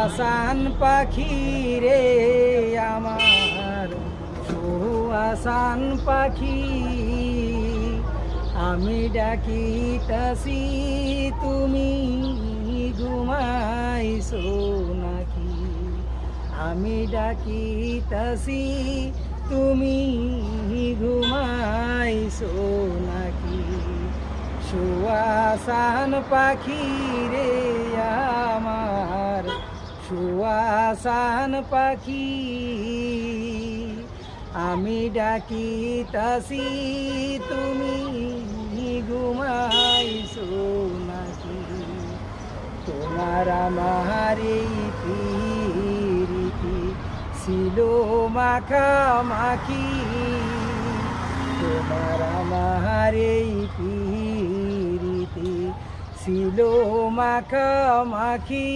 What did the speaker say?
সুয়াসান পাখি রে আমার সুয়াসান পাখি, আমি ডাকিতাছি তুমি ঘুমাইছো নাকি, আমি ডাকিতাছি তুমি ঘুমাইছো নাকি। সুয়াসান পাখি রে আমার সুয়াসান পাখি, আমি ডাকিতাছি তুমি ঘুমাইছো নাকি। তোমার আমার এই প্রীতি ছিল মাখামাখি, তোমার আমার এই প্রীতি ছিল মাখামাখি।